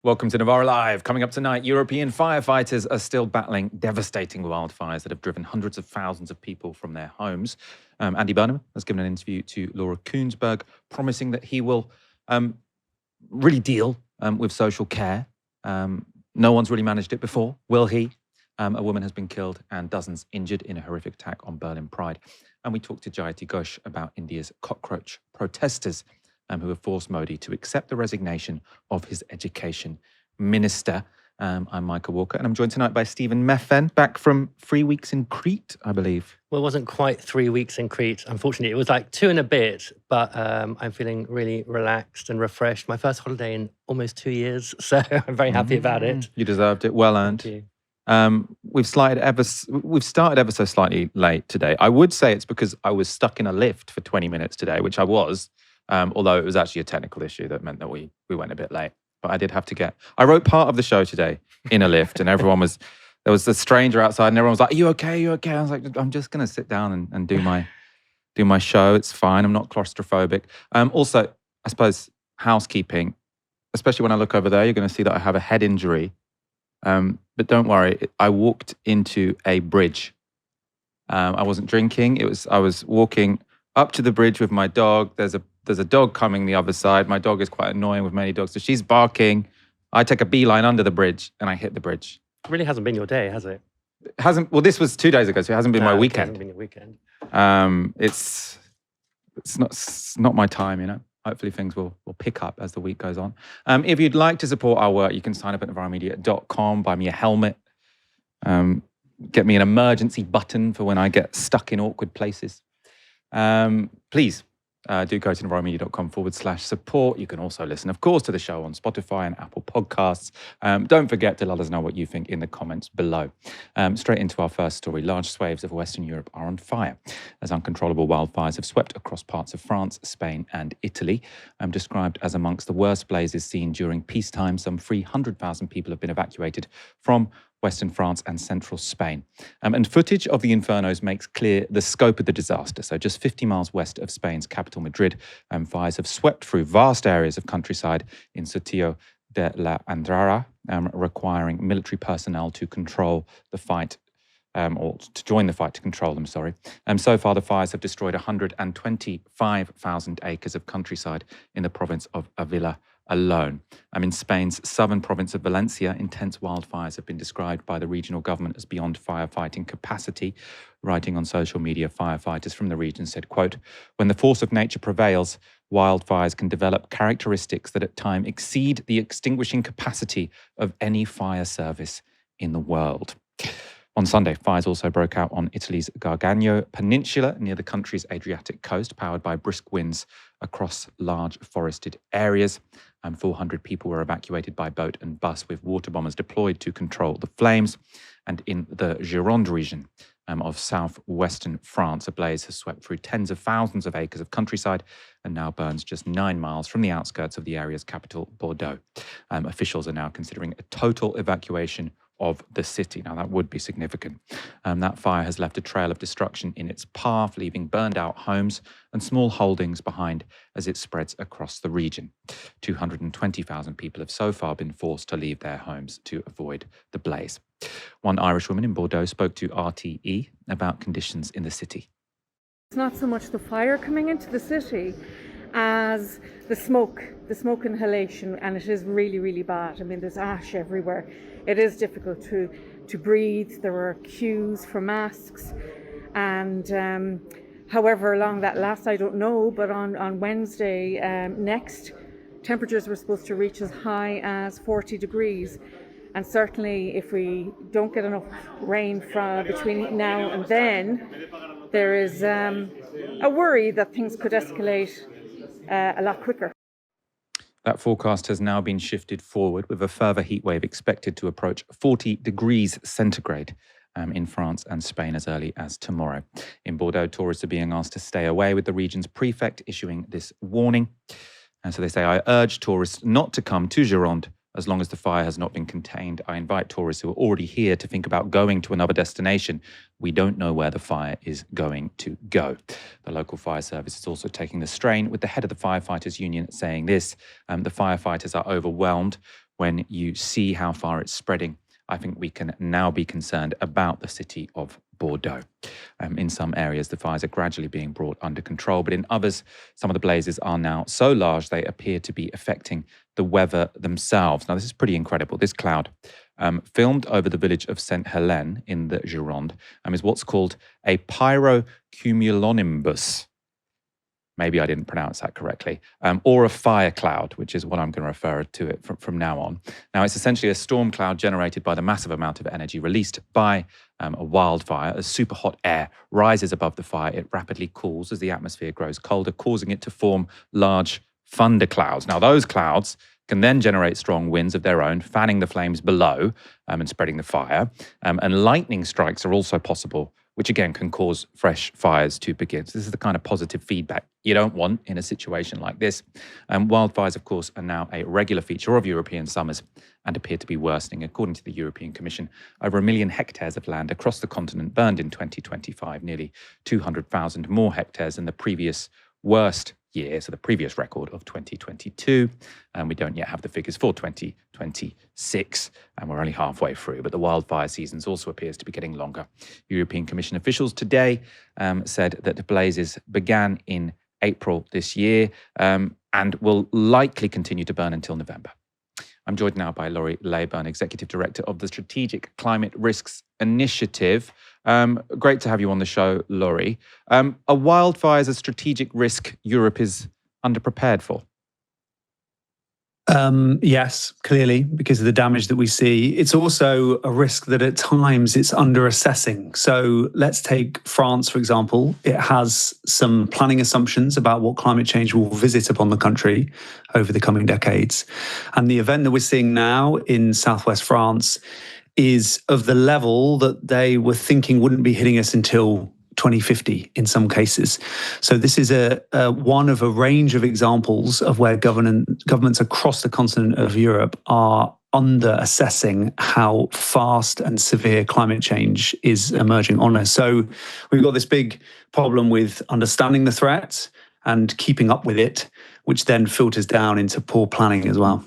Welcome to Novara Live. Coming up tonight, European firefighters are still battling devastating wildfires that have driven hundreds of thousands of people from their homes. Andy Burnham has given an interview to Laura Kuenssberg, promising that he will really deal with social care. No one's really managed it before, will he? A woman has been killed and dozens injured in a horrific attack on Berlin Pride. And we talked to Jayati Ghosh about India's Cockroach protesters who have forced Modi to accept the resignation of his education minister. I'm Michael Walker, and I'm joined tonight by Stephen Methven, back from 3 weeks in Crete, I believe. Well, it wasn't quite 3 weeks in Crete, unfortunately. It was like 2 and a bit, but I'm feeling really relaxed and refreshed. My first holiday in almost 2 years, so I'm very happy about it. You deserved it. Well earned. Thank you. We've started ever so slightly late today. I would say it's because I was stuck in a lift for 20 minutes today, which I was. Although it was actually a technical issue that meant that we went a bit late. But I did have to I wrote part of the show today in a lift, and there was a stranger outside, and everyone was like, "Are you okay? Are you okay?" I was like, "I'm just going to sit down and do my show. It's fine. I'm not claustrophobic." Also, I suppose housekeeping, especially when I look over there, you're going to see that I have a head injury. But don't worry, I walked into a bridge. I wasn't drinking. I was walking up to the bridge with my dog. There's a dog coming the other side. My dog is quite annoying with many dogs. So she's barking. I take a beeline under the bridge and I hit the bridge. It really hasn't been your day, has it? It hasn't. Well, this was 2 days ago, so it hasn't been my weekend. It hasn't been your weekend. It's not my time, you know. Hopefully things will pick up as the week goes on. If you'd like to support our work, you can sign up at novaramedia.com, buy me a helmet, get me an emergency button for when I get stuck in awkward places. Please do go to novaramedia.com/support. You can also listen, of course, to the show on Spotify and Apple Podcasts. Don't forget to let us know what you think in the comments below. Straight into our first story. Large swathes of Western Europe are on fire as uncontrollable wildfires have swept across parts of France, Spain and Italy. Described as amongst the worst blazes seen during peacetime, some 300,000 people have been evacuated from Western France and central Spain. And footage of the infernos makes clear the scope of the disaster. So just 50 miles west of Spain's capital, Madrid, fires have swept through vast areas of countryside in Sotillo de la Andrara, requiring military personnel to control the fight, or to join the fight to control them, sorry. So far, the fires have destroyed 125,000 acres of countryside in the province of Avila alone. In Spain's southern province of Valencia, intense wildfires have been described by the regional government as beyond firefighting capacity. Writing on social media, firefighters from the region said, quote, "When the force of nature prevails, wildfires can develop characteristics that at times exceed the extinguishing capacity of any fire service in the world." On Sunday, fires also broke out on Italy's Gargano Peninsula near the country's Adriatic coast, powered by brisk winds across large forested areas. 400 people were evacuated by boat and bus, with water bombers deployed to control the flames. And in the Gironde region of southwestern France, a blaze has swept through tens of thousands of acres of countryside and now burns just 9 miles from the outskirts of the area's capital, Bordeaux. Officials are now considering a total evacuation of the city. Now, that would be significant. That fire has left a trail of destruction in its path, leaving burned out homes and small holdings behind as it spreads across the region. 220,000 people have so far been forced to leave their homes to avoid the blaze. One Irish woman in Bordeaux spoke to RTE about conditions in the city. It's not so much the fire coming into the city as the smoke inhalation, and it is really, really bad. I mean, there's ash everywhere. It is difficult to breathe. There are queues for masks, and however long that lasts, I don't know, but on Wednesday next, temperatures were supposed to reach as high as 40 degrees. And certainly if we don't get enough rain from between now and then, there is a worry that things could escalate a lot quicker. That forecast has now been shifted forward, with a further heatwave expected to approach 40 degrees centigrade in France and Spain as early as tomorrow. In Bordeaux, tourists are being asked to stay away, with the region's prefect issuing this warning. And so they say, "I urge tourists not to come to Gironde as long as the fire has not been contained. I invite tourists who are already here to think about going to another destination. We don't know where the fire is going to go." The local fire service is also taking the strain, with the head of the Firefighters Union saying this: the firefighters are overwhelmed. when you see how far it's spreading, I think we can now be concerned about the city of Bordeaux. In some areas, the fires are gradually being brought under control, but in others, some of the blazes are now so large they appear to be affecting the weather themselves. Now, this is pretty incredible. This cloud, filmed over the village of Saint Helene in the Gironde, is what's called a pyrocumulonimbus. Maybe I didn't pronounce that correctly, or a fire cloud, which is what I'm going to refer to it from now on. Now, it's essentially a storm cloud generated by the massive amount of energy released by a wildfire. As super hot air rises above the fire, it rapidly cools as the atmosphere grows colder, causing it to form large thunder clouds. Now, those clouds can then generate strong winds of their own, fanning the flames below and spreading the fire. And lightning strikes are also possible, which again can cause fresh fires to begin. So this is the kind of positive feedback you don't want in a situation like this. Wildfires, of course, are now a regular feature of European summers and appear to be worsening. According to the European Commission, over 1 million hectares of land across the continent burned in 2025, nearly 200,000 more hectares than the previous worst year, so the previous record of 2022. And we don't yet have the figures for 2026, and we're only halfway through. But the wildfire season also appears to be getting longer. European Commission officials today said that the blazes began in April this year and will likely continue to burn until November. I'm joined now by Laurie Laybourn, Executive Director of the Strategic Climate Risks Initiative. Great to have you on the show, Laurie. Are wildfires a strategic risk Europe is underprepared for? Yes, clearly, because of the damage that we see. It's also a risk that at times it's under-assessing. So let's take France, for example. It has some planning assumptions about what climate change will visit upon the country over the coming decades. And the event that we're seeing now in southwest France is of the level that they were thinking wouldn't be hitting us until 2050 in some cases. So this is one of a range of examples of where governments across the continent of Europe are under-assessing how fast and severe climate change is emerging on us. So we've got this big problem with understanding the threat and keeping up with it, which then filters down into poor planning as well.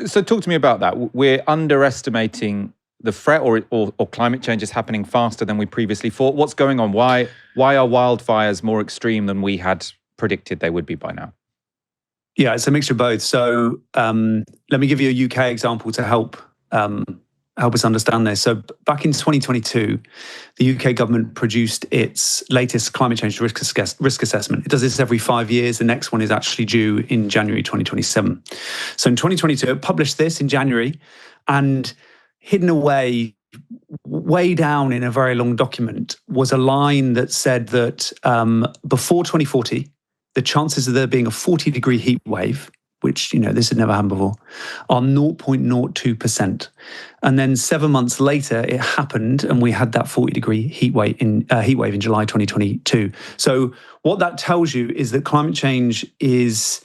So talk to me about that. We're underestimating the threat, or climate change is happening faster than we previously thought. What's going on? Why are wildfires more extreme than we had predicted they would be by now? Yeah, it's a mixture of both. So let me give you a UK example to help us understand this. So back in 2022, the UK government produced its latest climate change risk assessment. It does this every 5 years. The next one is actually due in January 2027. So in 2022, it published this in January, and hidden away way down in a very long document was a line that said that before 2040, the chances of there being a 40-degree heat wave, which, this had never happened before, are 0.02%. And then 7 months later, it happened, and we had that 40-degree heat wave in July 2022. So what that tells you is that climate change is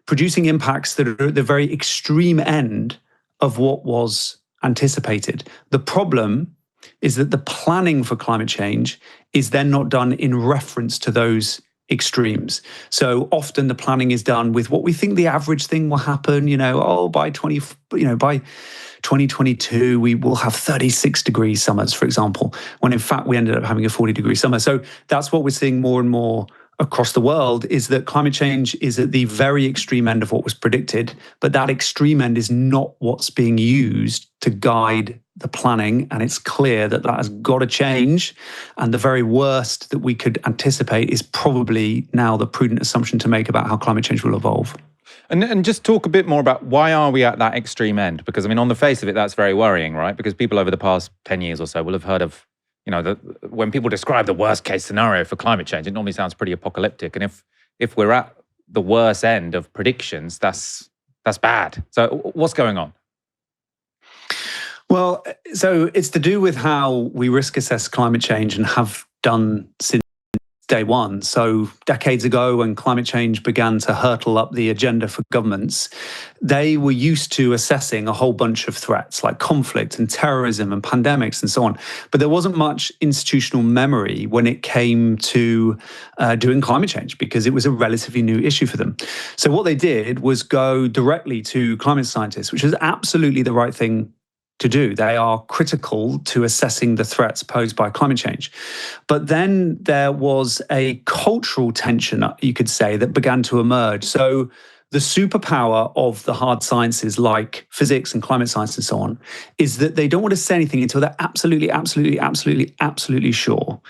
producing impacts that are at the very extreme end of what was anticipated. The problem is that the planning for climate change is then not done in reference to those extremes. So often the planning is done with what we think the average thing will happen, by 2022 we will have 36-degree summers, for example, when in fact we ended up having a 40-degree summer. So that's what we're seeing more and more across the world, is that climate change is at the very extreme end of what was predicted, but that extreme end is not what's being used to guide the planning, and it's clear that that has got to change, and the very worst that we could anticipate is probably now the prudent assumption to make about how climate change will evolve. And just talk a bit more about why are we at that extreme end? Because, on the face of it, that's very worrying, right? Because people over the past 10 years or so will have heard of when people describe the worst case scenario for climate change, it normally sounds pretty apocalyptic. And if we're at the worst end of predictions, that's bad. So what's going on? Well, so it's to do with how we risk assess climate change and have done since day one. So decades ago, when climate change began to hurtle up the agenda for governments, they were used to assessing a whole bunch of threats like conflict and terrorism and pandemics and so on. But there wasn't much institutional memory when it came to doing climate change, because it was a relatively new issue for them. So what they did was go directly to climate scientists, which is absolutely the right thing to do. They are critical to assessing the threats posed by climate change. But then there was a cultural tension, you could say, that began to emerge. So the superpower of the hard sciences like physics and climate science and so on is that they don't want to say anything until they're absolutely sure.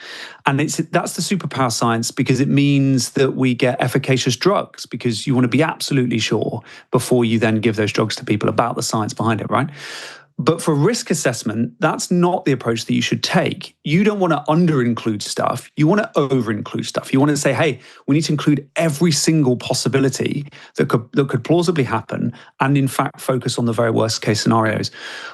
And that's the superpower science, because it means that we get efficacious drugs, because you want to be absolutely sure before you then give those drugs to people about the science behind it, right? But for risk assessment, that's not the approach that you should take. You don't want to under-include stuff. You want to over-include stuff. You want to say, hey, we need to include every single possibility that could plausibly happen, and in fact focus on the very worst case scenarios.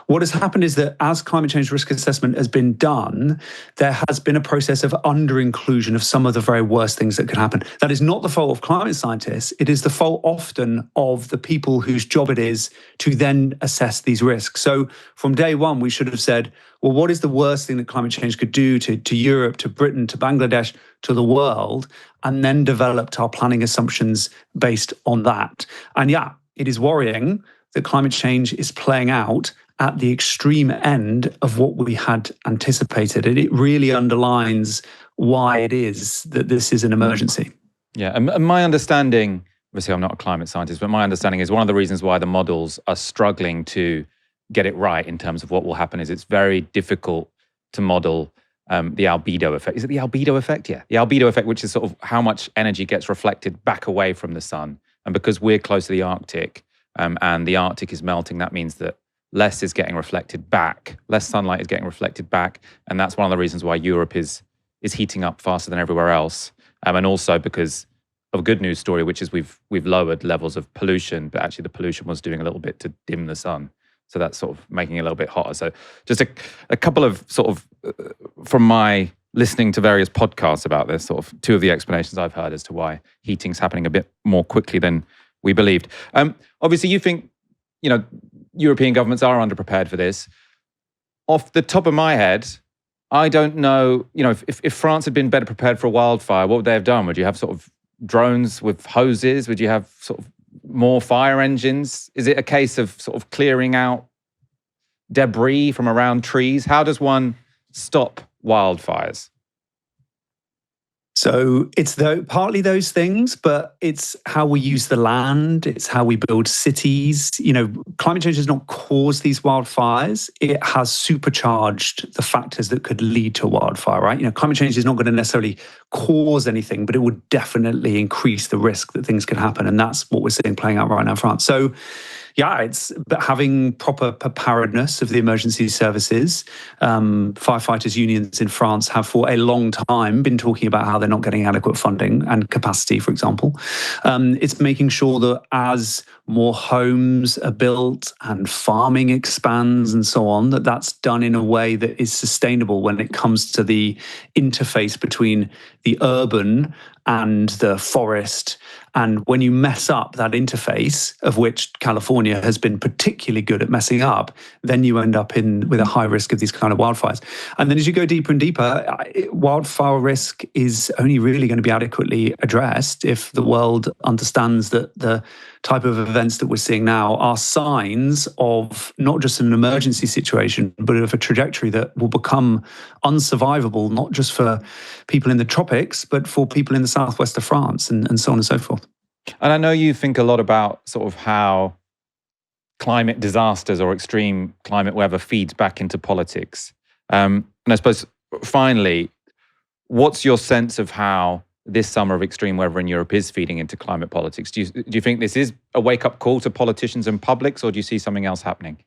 What has happened is that as climate change risk assessment has been done, there has been a process of under-inclusion of some of the very worst things that could happen. That is not the fault of climate scientists. It is the fault often of the people whose job it is to then assess these risks. So from day one, we should have said, well, what is the worst thing that climate change could do to Europe, to Britain, to Bangladesh, to the world, and then developed our planning assumptions based on that. And yeah, it is worrying that climate change is playing out at the extreme end of what we had anticipated. And it really underlines why it is that this is an emergency. Yeah, and my understanding, obviously I'm not a climate scientist, but my understanding is one of the reasons why the models are struggling to get it right in terms of what will happen is it's very difficult to model the albedo effect. Is it the albedo effect? Yeah, the albedo effect, which is sort of how much energy gets reflected back away from the sun. And because we're close to the Arctic and the Arctic is melting, that means that less is getting reflected back, less sunlight is getting reflected back. And that's one of the reasons why Europe is heating up faster than everywhere else. And also because of a good news story, which is we've lowered levels of pollution, but actually the pollution was doing a little bit to dim the sun. So that's sort of making it a little bit hotter. So just a couple of sort of, from my listening to various podcasts about this, sort of two of the explanations I've heard as to why heating's happening a bit more quickly than we believed. Obviously, you think, European governments are underprepared for this. Off the top of my head, I don't know, if France had been better prepared for a wildfire, what would they have done? Would you have sort of drones with hoses? Would you have sort of more fire engines? Is it a case of sort of clearing out debris from around trees? How does one stop wildfires? So it's partly those things, but it's how we use the land. It's how we build cities. Climate change has not caused these wildfires. It has supercharged the factors that could lead to a wildfire, right? Climate change is not going to necessarily cause anything, but it would definitely increase the risk that things could happen. And that's what we're seeing playing out right now in France. So yeah, it's having proper preparedness of the emergency services. Firefighters unions in France have for a long time been talking about how they're not getting adequate funding and capacity, for example. It's making sure that as more homes are built and farming expands and so on, that's done in a way that is sustainable when it comes to the interface between the urban and the forest. And when you mess up that interface, of which California has been particularly good at messing up, then you end up with a high risk of these kind of wildfires. And then as you go deeper and deeper, wildfire risk is only really going to be adequately addressed if the world understands that the type of events that we're seeing now are signs of not just an emergency situation, but of a trajectory that will become unsurvivable, not just for people in the tropics, but for people in the southwest of France and so on and so forth. And I know you think a lot about sort of how climate disasters or extreme climate weather feeds back into politics. And I suppose, finally, what's your sense of how this summer of extreme weather in Europe is feeding into climate politics? Do you think this is a wake-up call to politicians and publics, or do you see something else happening?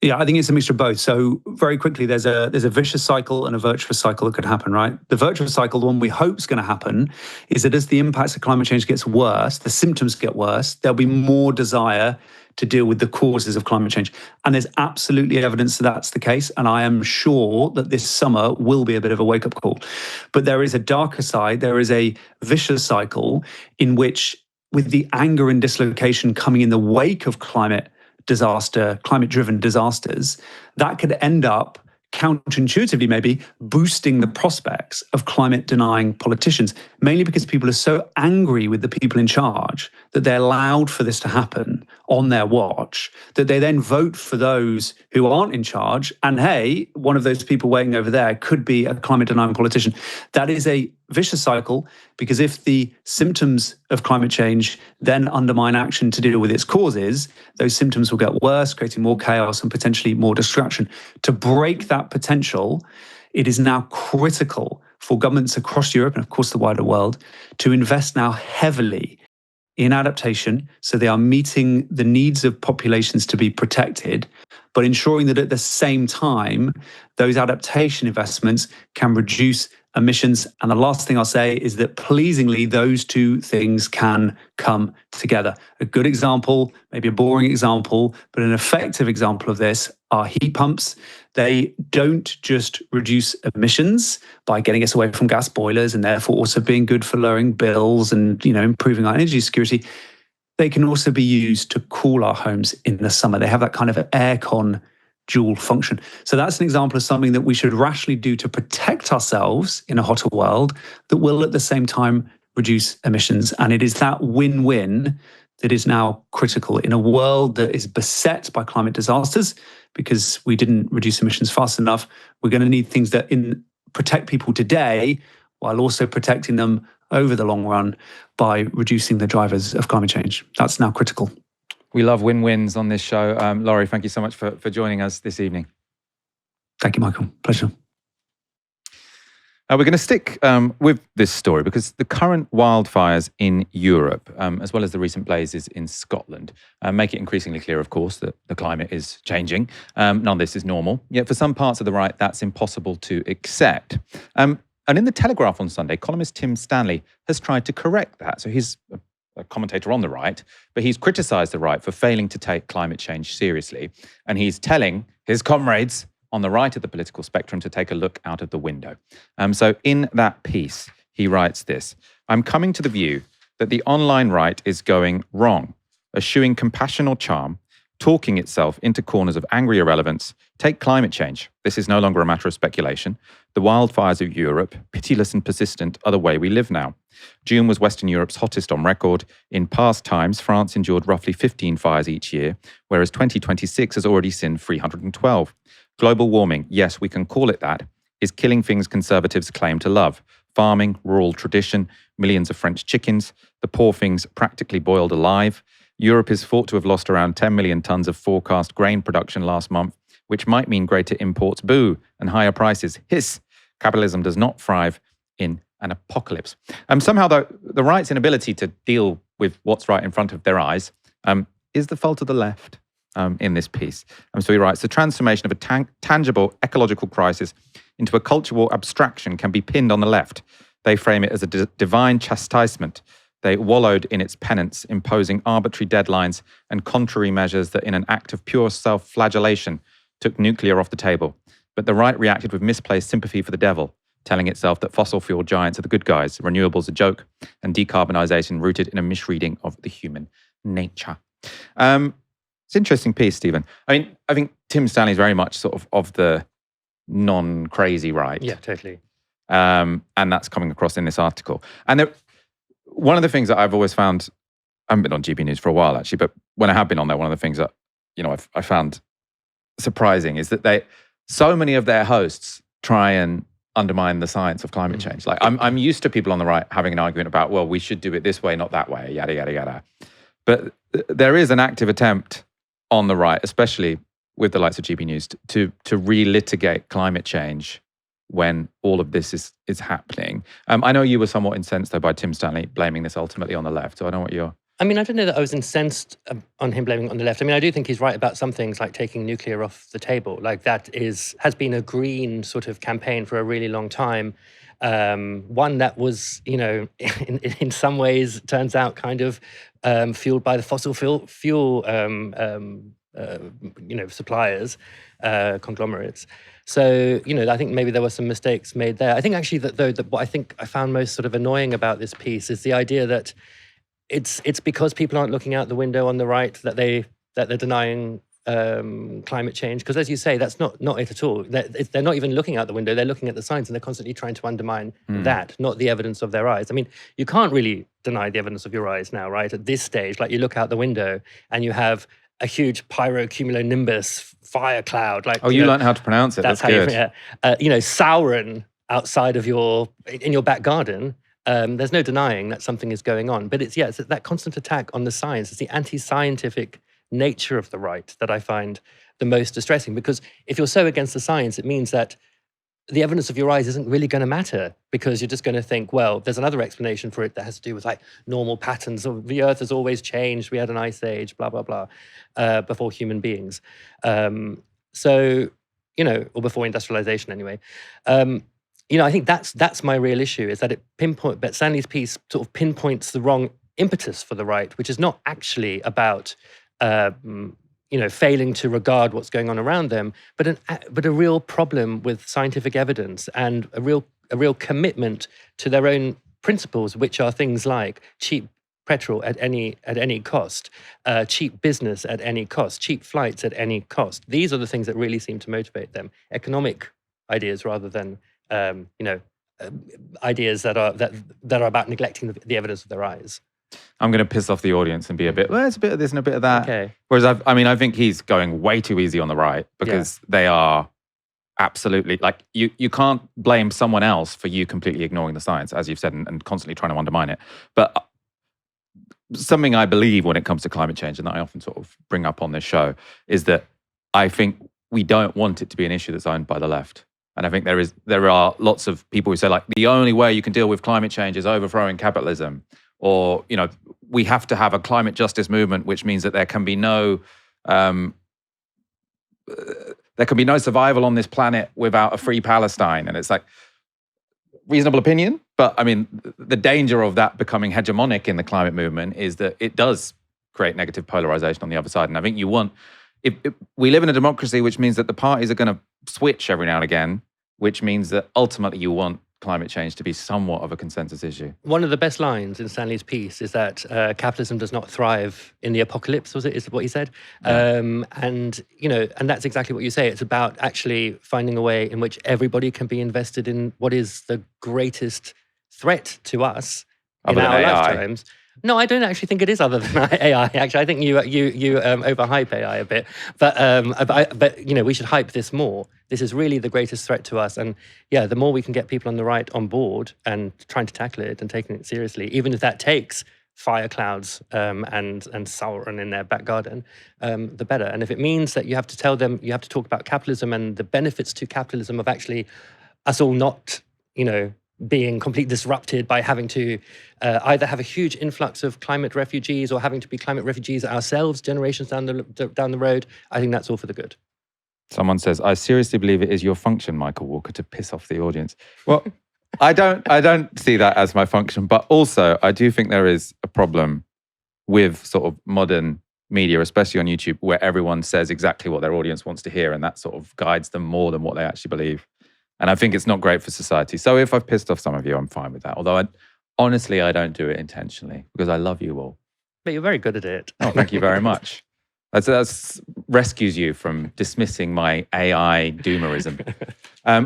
Yeah, I think it's a mixture of both. So very quickly, there's a vicious cycle and a virtuous cycle that could happen, right? The virtuous cycle, the one we hope is going to happen, is that as the impacts of climate change gets worse, the symptoms get worse, there'll be more desire to deal with the causes of climate change. And there's absolutely evidence that that's the case. And I am sure that this summer will be a bit of a wake-up call. But there is a darker side. There is a vicious cycle in which, with the anger and dislocation coming in the wake of climate-driven disasters, that could end up counterintuitively maybe boosting the prospects of climate-denying politicians, mainly because people are so angry with the people in charge that they allowed for this to happen on their watch, that they then vote for those who aren't in charge. And hey, one of those people waiting over there could be a climate-denying politician. That is a vicious cycle, because if the symptoms of climate change then undermine action to deal with its causes, those symptoms will get worse, creating more chaos and potentially more destruction. To break that potential, it is now critical for governments across Europe and of course the wider world to invest now heavily in adaptation, so they are meeting the needs of populations to be protected, but ensuring that at the same time, those adaptation investments can reduce emissions. And the last thing I'll say is that pleasingly, those two things can come together. A good example, maybe a boring example, but an effective example of this are heat pumps. They don't just reduce emissions by getting us away from gas boilers and therefore also being good for lowering bills and, improving our energy security. They can also be used to cool our homes in the summer. They have that kind of aircon dual function. So that's an example of something that we should rationally do to protect ourselves in a hotter world that will at the same time reduce emissions. And it is that win-win that is now critical in a world that is beset by climate disasters because we didn't reduce emissions fast enough. We're going to need things that protect people today while also protecting them over the long run by reducing the drivers of climate change. That's now critical. We love win-wins on this show. Laurie, thank you so much for joining us this evening. Thank you, Michael. Pleasure. We're going to stick with this story because the current wildfires in Europe, as well as the recent blazes in Scotland, make it increasingly clear, of course, that the climate is changing. None of this is normal. Yet for some parts of the right, that's impossible to accept. And in The Telegraph on Sunday, columnist Tim Stanley has tried to correct that. So he's a commentator on the right, but he's criticised the right for failing to take climate change seriously. And he's telling his comrades on the right of the political spectrum to take a look out of the window. So in that piece, he writes this: "I'm coming to the view that the online right is going wrong, eschewing compassion or charm, talking itself into corners of angry irrelevance. Take climate change. This is no longer a matter of speculation. The wildfires of Europe, pitiless and persistent, are the way we live now. June was Western Europe's hottest on record. In past times, France endured roughly 15 fires each year, whereas 2026 has already seen 312. Global warming, yes, we can call it that, is killing things conservatives claim to love. Farming, rural tradition, millions of French chickens, the poor things practically boiled alive. Europe is thought to have lost around 10 million tonnes of forecast grain production last month, which might mean greater imports, boo, and higher prices, hiss. Capitalism does not thrive in an apocalypse." Somehow, though, the right's inability to deal with what's right in front of their eyes is the fault of the left in this piece. So he writes, "The transformation of a tangible ecological crisis into a cultural abstraction can be pinned on the left. They frame it as a divine chastisement. They wallowed in its penance, imposing arbitrary deadlines and contrary measures that in an act of pure self-flagellation took nuclear off the table. But the right reacted with misplaced sympathy for the devil, telling itself that fossil fuel giants are the good guys, renewables a joke, and decarbonisation rooted in a misreading of the human nature." It's an interesting piece, Stephen. I think Tim Stanley's very much sort of the non-crazy right. Yeah, totally. And that's coming across in this article. And one of the things that I've always found, I haven't been on GB News for a while actually, but when I have been on there, one of the things that I found surprising is that so many of their hosts try and undermine the science of climate change. Like I'm used to people on the right having an argument about, well, we should do it this way, not that way, yada, yada, yada. But there is an active attempt on the right, especially with the likes of GB News, to relitigate climate change when all of this is happening. I know you were somewhat incensed, though, by Tim Stanley blaming this ultimately on the left. So I don't know what you're... I don't know that I was incensed on him blaming it on the left. I do think he's right about some things, like taking nuclear off the table. Like that has been a green sort of campaign for a really long time. One that was, in some ways turns out kind of fueled by the fossil fuel suppliers, conglomerates. So, I think maybe there were some mistakes made there. I think actually that what I think I found most sort of annoying about this piece is the idea that it's because people aren't looking out the window on the right that they're denying climate change. Because as you say, that's not it at all. They're not even looking out the window. They're looking at the science, and they're constantly trying to undermine that, not the evidence of their eyes. I mean, you can't really deny the evidence of your eyes now, right? At this stage, like you look out the window and you have a huge pyrocumulonimbus fire cloud. Like, you learned how to pronounce it. That's good. Sauron outside of in your back garden. There's no denying that something is going on. But it's that constant attack on the science. It's the anti-scientific nature of the right that I find the most distressing. Because if you're so against the science, it means that the evidence of your eyes isn't really going to matter, because you're just going to think, well, there's another explanation for it that has to do with like normal patterns of the Earth has always changed. We had an ice age, blah, blah, blah, before human beings. Or before industrialization anyway. I think that's my real issue, is that but Stanley's piece sort of pinpoints the wrong impetus for the right, which is not actually about failing to regard what's going on around them, but a real problem with scientific evidence and a real commitment to their own principles, which are things like cheap petrol at any cost, cheap business at any cost, cheap flights at any cost. These are the things that really seem to motivate them. Economic ideas rather than ideas that are about neglecting the evidence of their eyes. I'm going to piss off the audience and be a bit, well, it's a bit of this and a bit of that. Okay. Whereas I think he's going way too easy on the right, because they are absolutely, like, you can't blame someone else for you completely ignoring the science, as you've said, and constantly trying to undermine it. But something I believe when it comes to climate change, and that I often sort of bring up on this show, is that I think we don't want it to be an issue that's owned by the left. And I think there are lots of people who say, like, the only way you can deal with climate change is overthrowing capitalism. Or, we have to have a climate justice movement, which means that there can be no survival on this planet without a free Palestine. And it's like, reasonable opinion. But I mean, the danger of that becoming hegemonic in the climate movement is that it does create negative polarization on the other side. And I think if we live in a democracy, which means that the parties are going to switch every now and again, which means that ultimately you want climate change to be somewhat of a consensus issue. One of the best lines in Stanley's piece is that capitalism does not thrive in the apocalypse, is what he said. Yeah. And that's exactly what you say. It's about actually finding a way in which everybody can be invested in what is the greatest threat to us in our lifetimes. No, I don't actually think it is other than AI. Actually, I think you overhype AI a bit. But we should hype this more. This is really the greatest threat to us. And the more we can get people on the right on board and trying to tackle it and taking it seriously, even if that takes fire clouds and Sauron in their back garden, the better. And if it means that you have to tell them, you have to talk about capitalism and the benefits to capitalism of actually us all not, being completely disrupted by having to either have a huge influx of climate refugees or having to be climate refugees ourselves generations down the road, I think that's all for the good. Someone says, I seriously believe it is your function, Michael Walker, to piss off the audience. Well, I don't see that as my function, but also I do think there is a problem with sort of modern media, especially on YouTube, where everyone says exactly what their audience wants to hear, and that sort of guides them more than what they actually believe. And I think it's not great for society. So if I've pissed off some of you, I'm fine with that. Although honestly, I don't do it intentionally, because I love you all. But you're very good at it. Oh, thank you very much. That rescues you from dismissing my AI doomerism.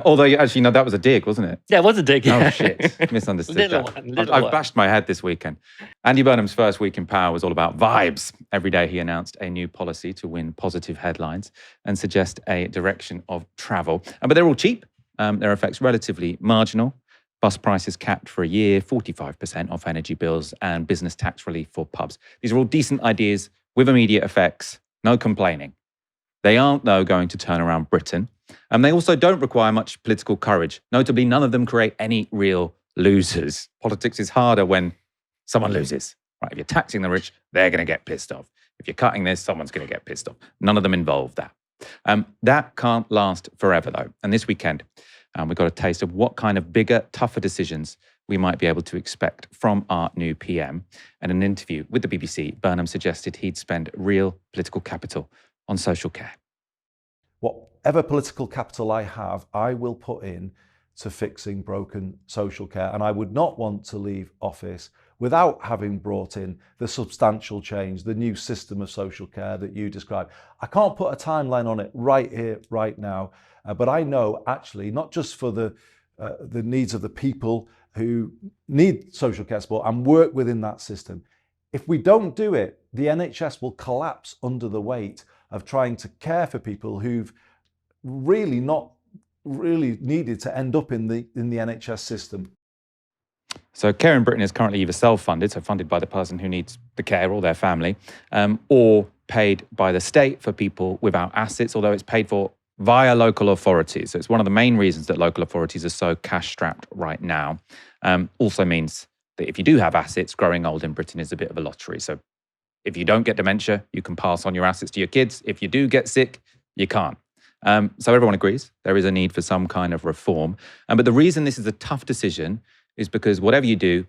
Although, actually, no, that was a dig, wasn't it? Yeah, it was a dig. Yeah. Oh, shit. Misunderstood little that. one. I've bashed my head this weekend. Andy Burnham's first week in power was all about vibes. Every day he announced a new policy to win positive headlines and suggest a direction of travel. But they're all cheap. Their effects relatively marginal. Bus prices capped for a year, 45% off energy bills, and business tax relief for pubs. These are all decent ideas with immediate effects, no complaining. They aren't, though, going to turn around Britain. And they also don't require much political courage. Notably, none of them create any real losers. Politics is harder when someone loses. Right? If you're taxing the rich, they're going to get pissed off. If you're cutting this, someone's going to get pissed off. None of them involve that. That can't last forever, though. And this weekend, we got a taste of what kind of bigger, tougher decisions we might be able to expect from our new PM. In an interview with the BBC, Burnham suggested he'd spend real political capital on social care. Whatever political capital I have, I will put in to fixing broken social care. And I would not want to leave office without having brought in the substantial change, the new system of social care that you described. I can't put a timeline on it right here, right now, but I know actually not just for the needs of the people who need social care support and work within that system. If we don't do it, the NHS will collapse under the weight of trying to care for people who've really not really needed to end up in the NHS system. So care in Britain is currently either self-funded, so funded by the person who needs the care or their family, or paid by the state for people without assets, although it's paid for via local authorities. So it's one of the main reasons that local authorities are so cash-strapped right now. Also means that if you do have assets, growing old in Britain is a bit of a lottery. So if you don't get dementia, you can pass on your assets to your kids. If you do get sick, you can't. So everyone agrees there is a need for some kind of reform. But the reason this is a tough decision is because whatever you do,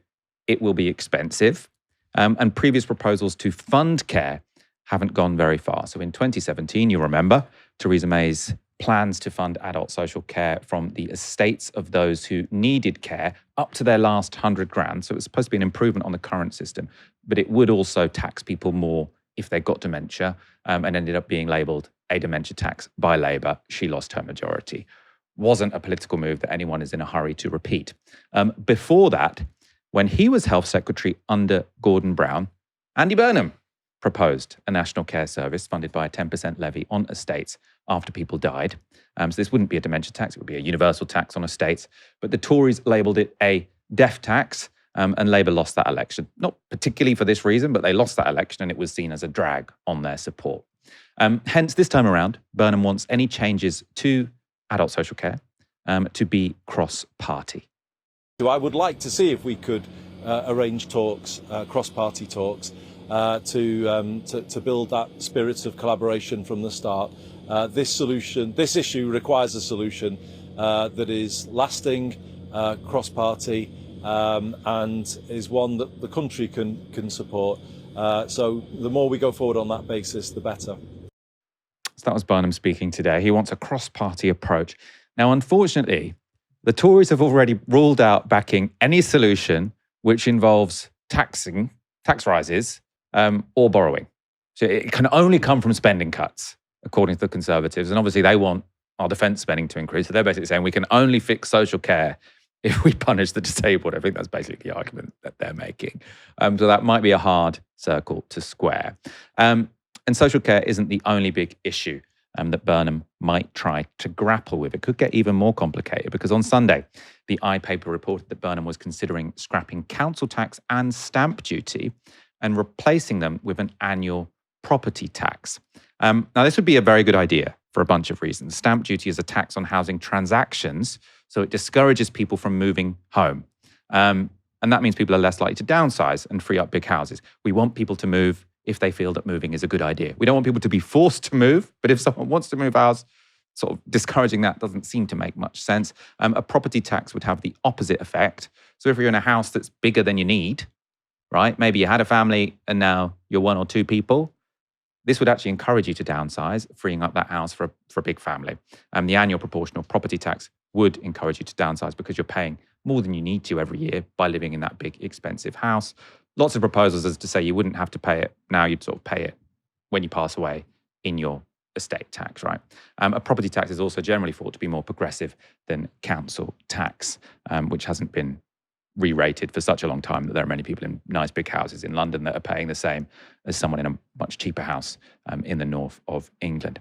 it will be expensive. And previous proposals to fund care haven't gone very far. So in 2017, you remember, Theresa May's plans to fund adult social care from the estates of those who needed care up to their last 100 grand. So it was supposed to be an improvement on the current system, but it would also tax people more if they got dementia, and ended up being labelled a dementia tax by Labour. She lost her majority. Wasn't a political move that anyone is in a hurry to repeat. Before that, when he was Health Secretary under Gordon Brown, Andy Burnham proposed a national care service funded by a 10% levy on estates after people died. So this wouldn't be a dementia tax, it would be a universal tax on estates. But the Tories labelled it a death tax, and Labour lost that election. Not particularly for this reason, but they lost that election and it was seen as a drag on their support. Hence, this time around, Burnham wants any changes to adult social care to be cross-party. I would like to see if we could arrange talks, cross-party talks, to build that spirit of collaboration from the start. This issue requires a solution that is lasting, cross-party, and is one that the country can support. So the more we go forward on that basis, the better. So that was Burnham speaking today. He wants a cross-party approach. Now, unfortunately, the Tories have already ruled out backing any solution which involves tax rises or borrowing. So it can only come from spending cuts, according to the Conservatives. And obviously they want our defence spending to increase. So they're basically saying we can only fix social care if we punish the disabled. I think that's basically the argument that they're making. So that might be a hard circle to square. And social care isn't the only big issue that Burnham might try to grapple with. It could get even more complicated because on Sunday, the iPaper reported that Burnham was considering scrapping council tax and stamp duty and replacing them with an annual property tax. Now, this would be a very good idea for a bunch of reasons. Stamp duty is a tax on housing transactions, so it discourages people from moving home. And that means people are less likely to downsize and free up big houses. We want people to move if they feel that moving is a good idea. We don't want people to be forced to move, but if someone wants to move house, sort of discouraging that doesn't seem to make much sense. A property tax would have the opposite effect. So if you're in a house that's bigger than you need, right? Maybe you had a family and now you're one or two people. This would actually encourage you to downsize, freeing up that house for a big family. The annual proportional property tax would encourage you to downsize because you're paying more than you need to every year by living in that big, expensive house. Lots of proposals as to say you wouldn't have to pay it now, you'd sort of pay it when you pass away in your estate tax, right? A property tax is also generally thought to be more progressive than council tax, which hasn't been re-rated for such a long time that there are many people in nice big houses in London that are paying the same as someone in a much cheaper house in the north of England.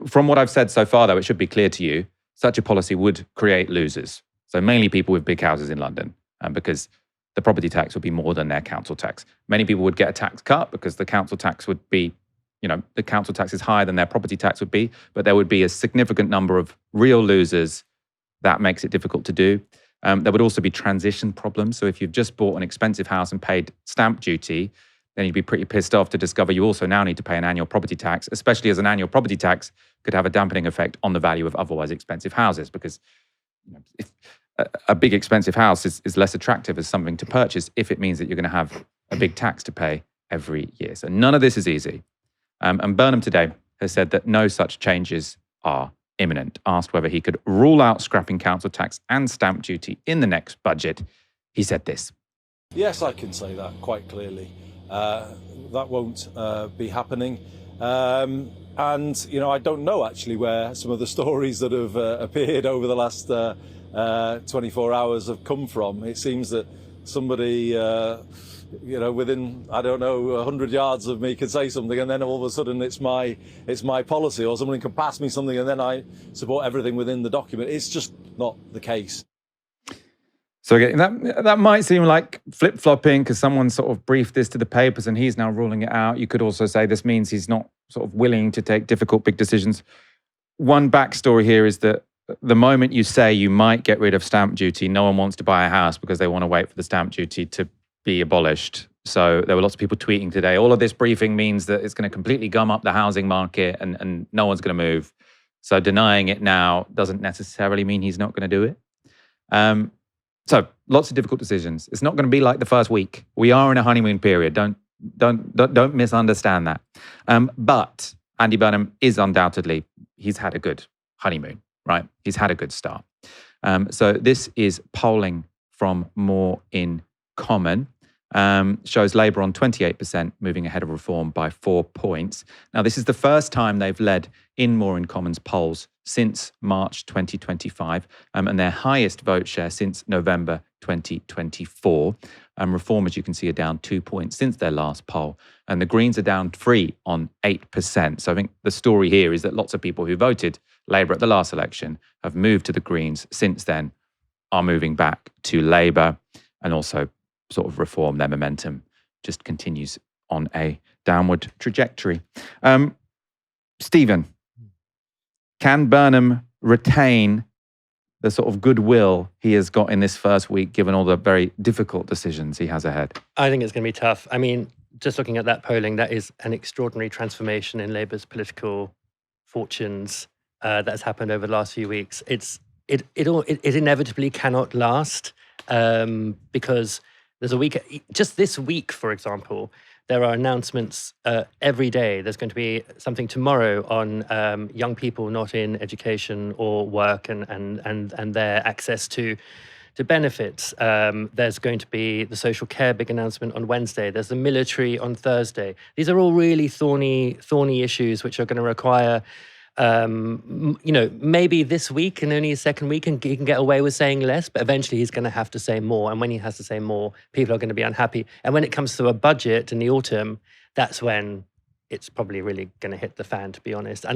From what I've said so far, though, it should be clear to you, such a policy would create losers. So mainly people with big houses in London, because the property tax would be more than their council tax. Many people would get a tax cut because the council tax would be, the council tax is higher than their property tax would be, but there would be a significant number of real losers. That makes it difficult to do. There would also be transition problems. So if you've just bought an expensive house and paid stamp duty, then you'd be pretty pissed off to discover you also now need to pay an annual property tax, especially as an annual property tax could have a dampening effect on the value of otherwise expensive houses. Because if a big expensive house is less attractive as something to purchase if it means that you're going to have a big tax to pay every year. So none of this is easy. And Burnham today has said that no such changes are imminent. Asked whether he could rule out scrapping council tax and stamp duty in the next budget, he said this. Yes, I can say that quite clearly. That won't be happening. And, you know, I don't know actually where some of the stories that have appeared over the last 24 hours have come from. It seems that somebody, you know, within, I don't know, 100 yards of me can say something, and then all of a sudden it's my policy, or someone can pass me something and then I support everything within the document. It's just not the case. So again, that might seem like flip-flopping because someone sort of briefed this to the papers and he's now ruling it out. You could also say this means he's not sort of willing to take difficult, big decisions. One backstory here is that the moment you say you might get rid of stamp duty, no one wants to buy a house because they want to wait for the stamp duty to be abolished. So there were lots of people tweeting today, all of this briefing means that it's going to completely gum up the housing market and no one's going to move. So denying it now doesn't necessarily mean he's not going to do it. So lots of difficult decisions. It's not going to be like the first week. We are in a honeymoon period. Don't misunderstand that. But Andy Burnham is undoubtedly, he's had a good honeymoon, right? He's had a good start. So this is polling from More in Common. Shows Labour on 28%, moving ahead of Reform by 4 points. Now, this is the first time they've led in More in Common's polls since March 2025, and their highest vote share since November 2024. Reform, as you can see, are down 2 points since their last poll, and the Greens are down 3 on 8%. So I think the story here is that lots of people who voted Labour at the last election have moved to the Greens since then, are moving back to Labour, and also sort of Reform, their momentum just continues on a downward trajectory. Stephen, can Burnham retain the sort of goodwill he has got in this first week, given all the very difficult decisions he has ahead? I think it's going to be tough. I mean, just looking at that polling, that is an extraordinary transformation in Labour's political fortunes that has happened over the last few weeks. It inevitably cannot last because there's a week, just this week, for example, there are announcements every day. There's going to be something tomorrow on young people not in education or work and their access to benefits. There's going to be the social care big announcement on Wednesday. There's the military on Thursday. These are all really thorny issues which are going to require maybe this week and only his second week and he can get away with saying less, but eventually he's going to have to say more. And when he has to say more, people are going to be unhappy. And when it comes to a budget in the autumn, that's when it's probably really going to hit the fan, to be honest.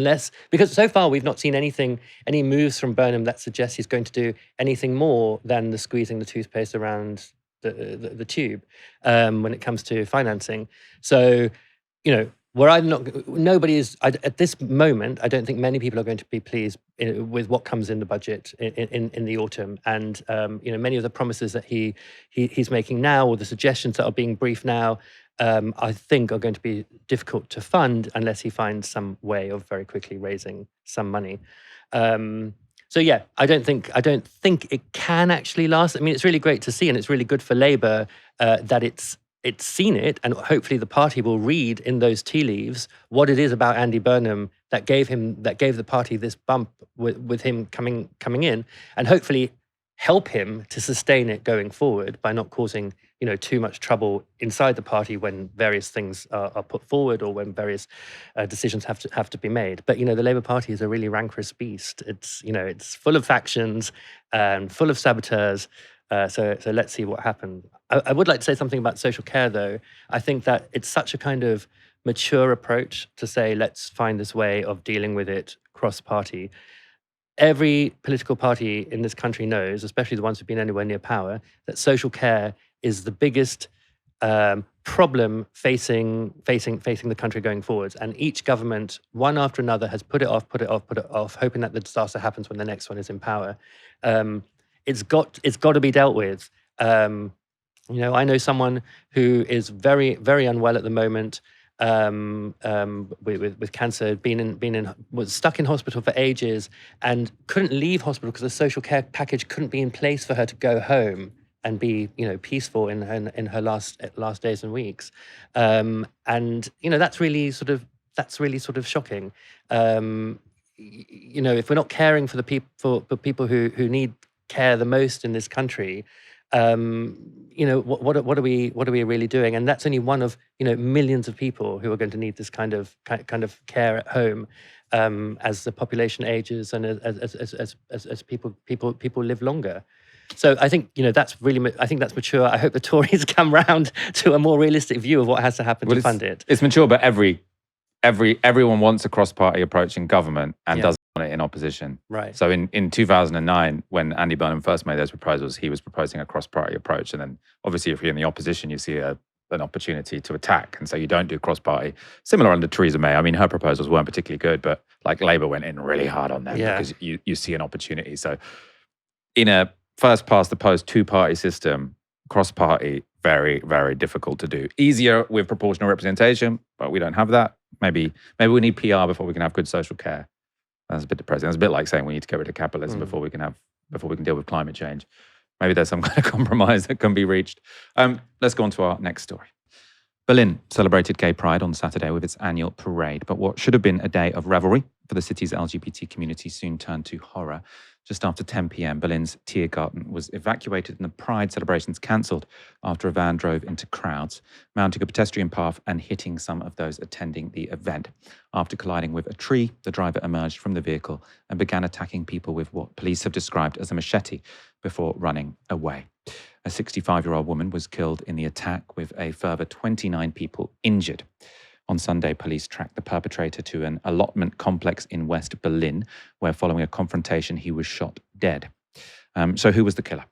Because so far we've not seen any moves from Burnham that suggest he's going to do anything more than the squeezing the toothpaste around the tube when it comes to financing. So, nobody is, at this moment, I don't think many people are going to be pleased with what comes in the budget in the autumn. And, many of the promises that he's making now, or the suggestions that are being briefed now, I think are going to be difficult to fund unless he finds some way of very quickly raising some money. So yeah, I don't think it can actually last. I mean, it's really great to see, and it's really good for Labour that it's seen it, and hopefully the party will read in those tea leaves what it is about Andy Burnham that gave the party this bump with him coming in, and hopefully help him to sustain it going forward by not causing too much trouble inside the party when various things are put forward or when various decisions have to be made. But the Labour Party is a really rancorous beast. It's full of factions and full of saboteurs. So let's see what happens. I would like to say something about social care, though. I think that it's such a kind of mature approach to say, let's find this way of dealing with it cross-party. Every political party in this country knows, especially the ones who've been anywhere near power, that social care is the biggest problem facing the country going forwards. And each government, one after another, has put it off, hoping that the disaster happens when the next one is in power. It's got to be dealt with. I know someone who is very, very unwell at the moment. with cancer, was stuck in hospital for ages and couldn't leave hospital because the social care package couldn't be in place for her to go home and be, peaceful in her last days and weeks. And that's really sort of shocking. If we're not caring for the people who need care the most in this country, what are we really doing? And that's only one of millions of people who are going to need this kind of care at home as the population ages and as people live longer. So I think that's mature. I hope the Tories come round to a more realistic view of what has to happen to fund it. It's mature, but everyone wants a cross-party approach in government and doesn't want it in opposition. Right. So in 2009, when Andy Burnham first made those proposals, he was proposing a cross-party approach. And then obviously if you're in the opposition, you see an opportunity to attack. And so you don't do cross-party. Similar under Theresa May. I mean, her proposals weren't particularly good, but like Labour went in really hard on them because you see an opportunity. So in a first past the post two-party system, cross-party, very, very difficult to do. Easier with proportional representation, but we don't have that. Maybe we need PR before we can have good social care. That's a bit depressing. That's a bit like saying we need to get rid of capitalism before we can deal with climate change. Maybe there's some kind of compromise that can be reached. Let's go on to our next story. Berlin celebrated Gay Pride on Saturday with its annual parade, but what should have been a day of revelry for the city's LGBT community soon turned to horror. Just after 10 p.m, Berlin's Tiergarten was evacuated and the Pride celebrations cancelled after a van drove into crowds, mounting a pedestrian path and hitting some of those attending the event. After colliding with a tree, the driver emerged from the vehicle and began attacking people with what police have described as a machete before running away. A 65-year-old woman was killed in the attack, with a further 29 people injured. On Sunday, police tracked the perpetrator to an allotment complex in West Berlin, where following a confrontation, he was shot dead. So who was the killer?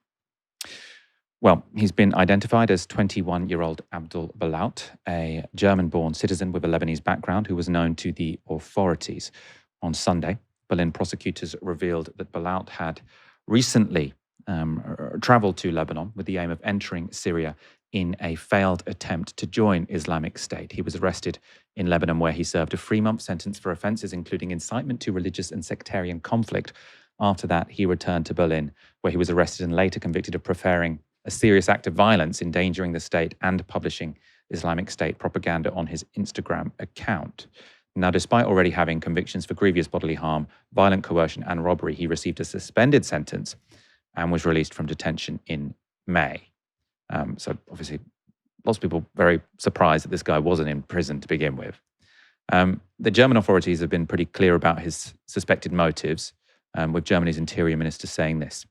Well, he's been identified as 21-year-old Abdul Balaut, a German-born citizen with a Lebanese background who was known to the authorities. On Sunday, Berlin prosecutors revealed that Balaut had recently traveled to Lebanon with the aim of entering Syria in a failed attempt to join Islamic State. He was arrested in Lebanon, where he served a 3-month sentence for offences including incitement to religious and sectarian conflict. After that, he returned to Berlin, where he was arrested and later convicted of preferring a serious act of violence, endangering the state, and publishing Islamic State propaganda on his Instagram account. Now, despite already having convictions for grievous bodily harm, violent coercion, and robbery, he received a suspended sentence and was released from detention in May. So obviously, lots of people very surprised that this guy wasn't in prison to begin with. The German authorities have been pretty clear about his suspected motives, with Germany's interior minister saying this: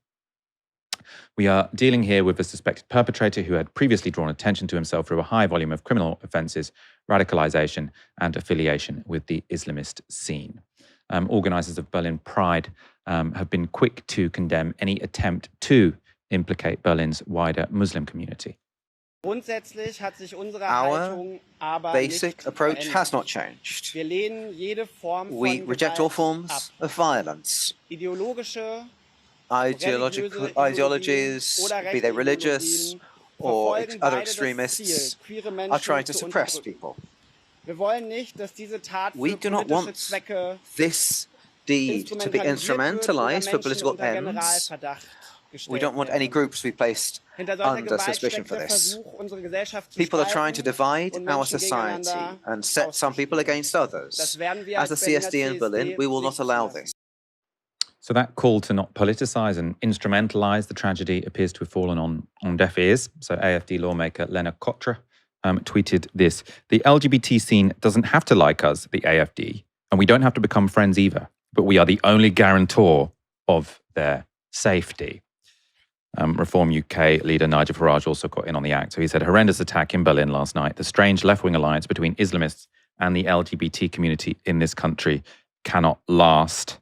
"We are dealing here with a suspected perpetrator who had previously drawn attention to himself through a high volume of criminal offences, radicalisation and affiliation with the Islamist scene." Organisers of Berlin Pride have been quick to condemn any attempt to implicate Berlin's wider Muslim community. Our basic approach has not changed. We reject all forms of violence. Ideologies, be they religious or other extremists, are trying to suppress people. We do not want this deed to be instrumentalized for political ends. We don't want any groups to be placed under suspicion for this. People are trying to divide our society and set some people against others. As the CSD in Berlin, we will not allow this. So that call to not politicise and instrumentalise the tragedy appears to have fallen on deaf ears. So AfD lawmaker Lena Kotra tweeted this: "The LGBT scene doesn't have to like us, the AfD, and we don't have to become friends either, but we are the only guarantor of their safety." Reform UK leader Nigel Farage also got in on the act. So he said, "Horrendous attack in Berlin last night. The strange left-wing alliance between Islamists and the LGBT community in this country cannot last."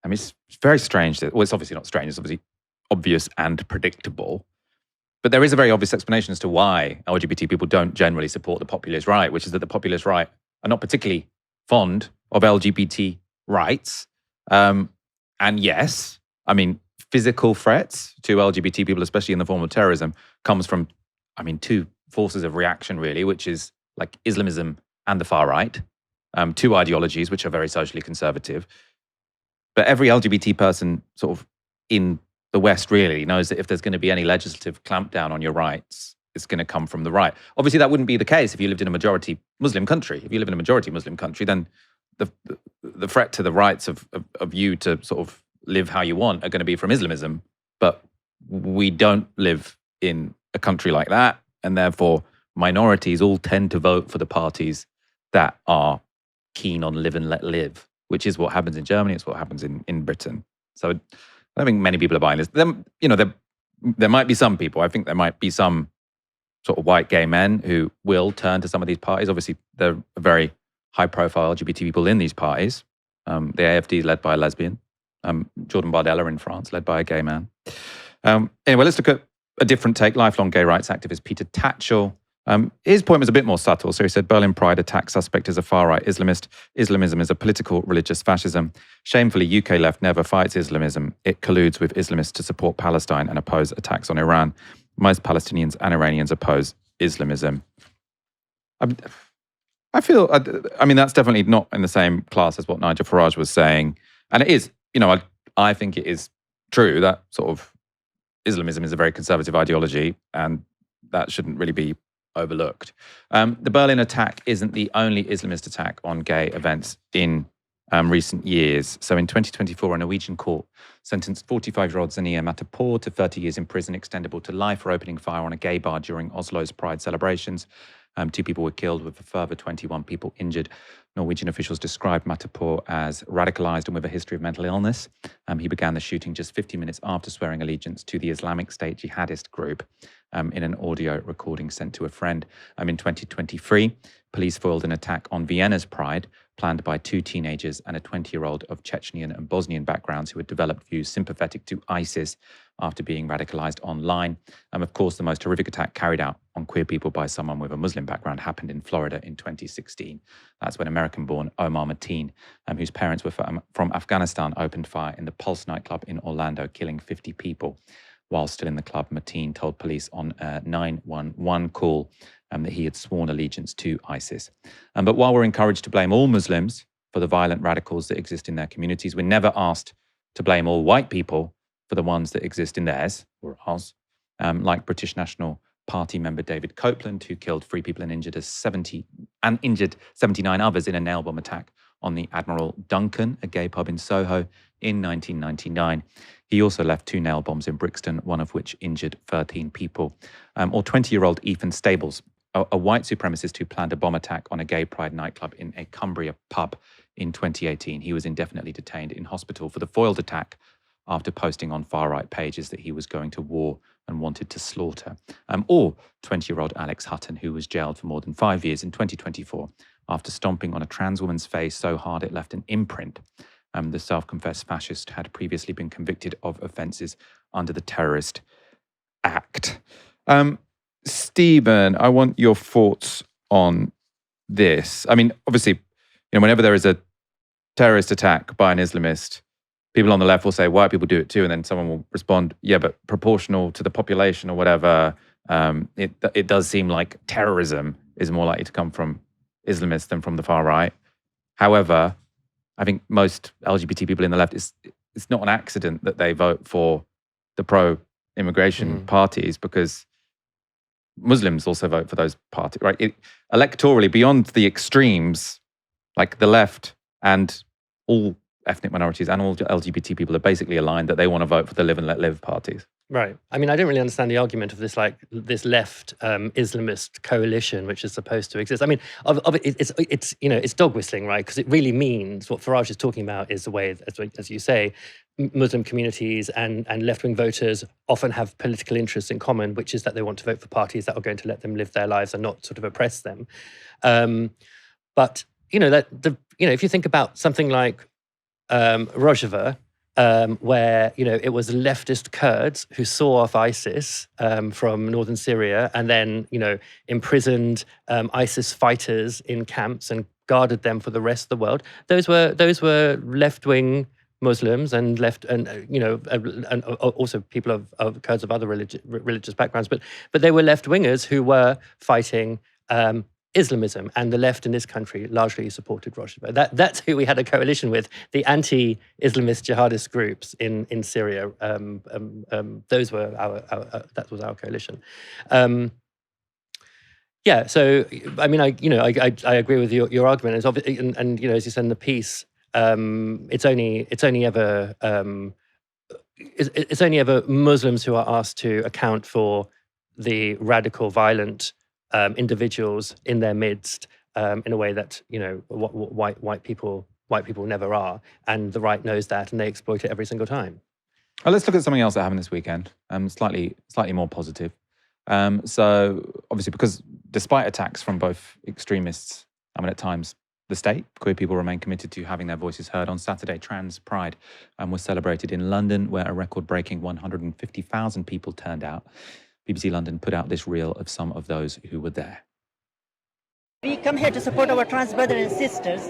I mean, it's very strange. Well, it's obviously not strange. It's obviously obvious and predictable. But there is a very obvious explanation as to why LGBT people don't generally support the populist right, which is that the populist right are not particularly fond of LGBT rights. And yes, I mean, physical threats to LGBT people, especially in the form of terrorism, comes from, two forces of reaction, really, which is like Islamism and the far right, two ideologies which are very socially conservative. But every LGBT person sort of in the West really knows that if there's going to be any legislative clampdown on your rights, it's going to come from the right. Obviously, that wouldn't be the case if you lived in a majority Muslim country. If you live in a majority Muslim country, then the threat to the rights of you to sort of live how you want are going to be from Islamism. But we don't live in a country like that, and therefore minorities all tend to vote for the parties that are keen on live and let live, which is what happens in Germany. It's what happens in Britain. So I don't think many people are buying this. There might be some people. I think there might be some sort of white gay men who will turn to some of these parties. Obviously, there are very high-profile LGBT people in these parties. The AfD is led by a lesbian. Jordan Bardella in France, led by a gay man. Anyway, let's look at a different take. Lifelong gay rights activist Peter Tatchell. His point was a bit more subtle. So he said, Berlin Pride attack suspect is a far-right Islamist. Islamism is a political religious fascism. Shamefully, UK left never fights Islamism. It colludes with Islamists to support Palestine and oppose attacks on Iran. Most Palestinians and Iranians oppose Islamism. I feel, that's definitely not in the same class as what Nigel Farage was saying. And it is, I think it is true that sort of Islamism is a very conservative ideology, and that shouldn't really be overlooked. The Berlin attack isn't the only Islamist attack on gay events in recent years. So in 2024, a Norwegian court sentenced 45-year-old Zania Matapour to 30 years in prison, extendable to life, for opening fire on a gay bar during Oslo's Pride celebrations. 2 people were killed, with a further 21 people injured. Norwegian officials described Matapour as radicalized and with a history of mental illness. He began the shooting just 50 minutes after swearing allegiance to the Islamic State jihadist group in an audio recording sent to a friend. In 2023, police foiled an attack on Vienna's Pride, planned by 2 teenagers and a 20-year-old of Chechnyan and Bosnian backgrounds who had developed views sympathetic to ISIS after being radicalized online. Of course, the most horrific attack carried out on queer people by someone with a Muslim background happened in Florida in 2016. That's when American-born Omar Mateen, whose parents were from Afghanistan, opened fire in the Pulse nightclub in Orlando, killing 50 people. While still in the club, Mateen told police on a 911 call that he had sworn allegiance to ISIS. But while we're encouraged to blame all Muslims for the violent radicals that exist in their communities, we're never asked to blame all white people for the ones that exist in theirs, or ours, like British National Party member David Copeland, who killed 3 people and injured 79 others in a nail bomb attack on the Admiral Duncan, a gay pub in Soho, in 1999. He also left 2 nail bombs in Brixton, one of which injured 13 people. Or 20-year-old Ethan Stables, a white supremacist who planned a bomb attack on a gay pride nightclub in a Cumbria pub in 2018. He was indefinitely detained in hospital for the foiled attack after posting on far-right pages that he was going to war and wanted to slaughter. Or 20-year-old Alex Hutton, who was jailed for more than 5 years in 2024 after stomping on a trans woman's face so hard it left an imprint. The self-confessed fascist had previously been convicted of offences under the Terrorist Act. Stephen, I want your thoughts on this. Obviously, whenever there is a terrorist attack by an Islamist, people on the left will say white people do it too, and then someone will respond, yeah, but proportional to the population or whatever, it does seem like terrorism is more likely to come from Islamists than from the far right. However, I think most LGBT people in the left, it's not an accident that they vote for the pro-immigration parties, because Muslims also vote for those parties, right? Electorally, beyond the extremes, like the left and all ethnic minorities and all LGBT people are basically aligned that they want to vote for the live and let live parties. Right. I don't really understand the argument of this left Islamist coalition, which is supposed to exist. It's dog whistling, right? Because it really means what Farage is talking about is the way, as you say, Muslim communities and left-wing voters often have political interests in common, which is that they want to vote for parties that are going to let them live their lives and not sort of oppress them. But if you think about something like Rojava, where it was leftist Kurds who saw off ISIS from northern Syria and then imprisoned ISIS fighters in camps and guarded them for the rest of the world. Those were left-wing Muslims and and also people of Kurds of other religious backgrounds, but they were left-wingers who were fighting Islamism, and the left in this country largely supported Rojava. That's who we had a coalition with, the anti-Islamist jihadist groups in Syria. Those were that was our coalition. Yeah, so I mean, I agree with your argument. It's obvious, and as you said in the piece, it's only ever Muslims who are asked to account for the radical, violent individuals in their midst in a way that white people never are, and the right knows that, and they exploit it every single time. Well, let's look at something else that happened this weekend. Slightly more positive. So obviously, because despite attacks from both extremists, at times the state, queer people remain committed to having their voices heard. On Saturday, Trans Pride was celebrated in London, where a record-breaking 150,000 people turned out. BBC London put out this reel of some of those who were there. We come here to support our trans brothers and sisters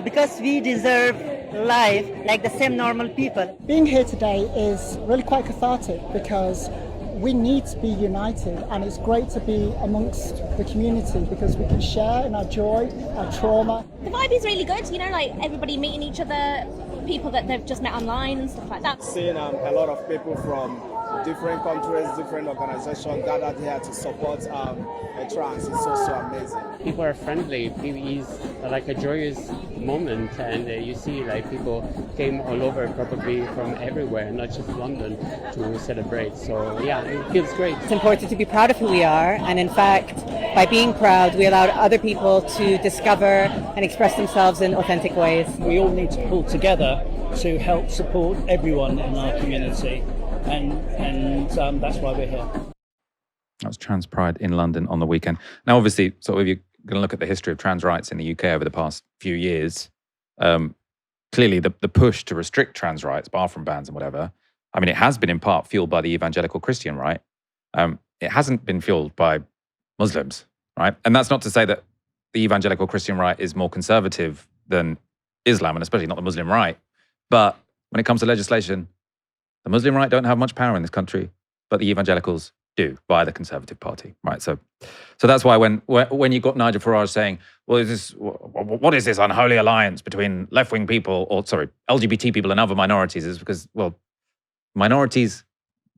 because we deserve life like the same normal people. Being here today is really quite cathartic because we need to be united, and it's great to be amongst the community because we can share in our joy, our trauma. The vibe is really good, like everybody meeting each other, people that they've just met online and stuff like that. Seeing a lot of people from different countries, different organizations gathered here to support a trans is so amazing. People are friendly. It's like a joyous moment, and you see people came all over, probably from everywhere, not just London, to celebrate. So yeah, it feels great. It's important to be proud of who we are, and in fact, by being proud, we allowed other people to discover and express themselves in authentic ways. We all need to pull together to help support everyone in our community. And that's why we're here. That was Trans Pride in London on the weekend. Now, obviously, if you're going to look at the history of trans rights in the UK over the past few years, clearly the push to restrict trans rights, bathroom bans and whatever, it has been in part fueled by the evangelical Christian right. It hasn't been fueled by Muslims, right? And that's not to say that the evangelical Christian right is more conservative than Islam, and especially not the Muslim right. But when it comes to legislation, the Muslim right don't have much power in this country, but the evangelicals do via the Conservative Party, right? So that's why when you got Nigel Farage saying, "Well, what is this unholy alliance between left-wing people, LGBT people and other minorities?" is because minorities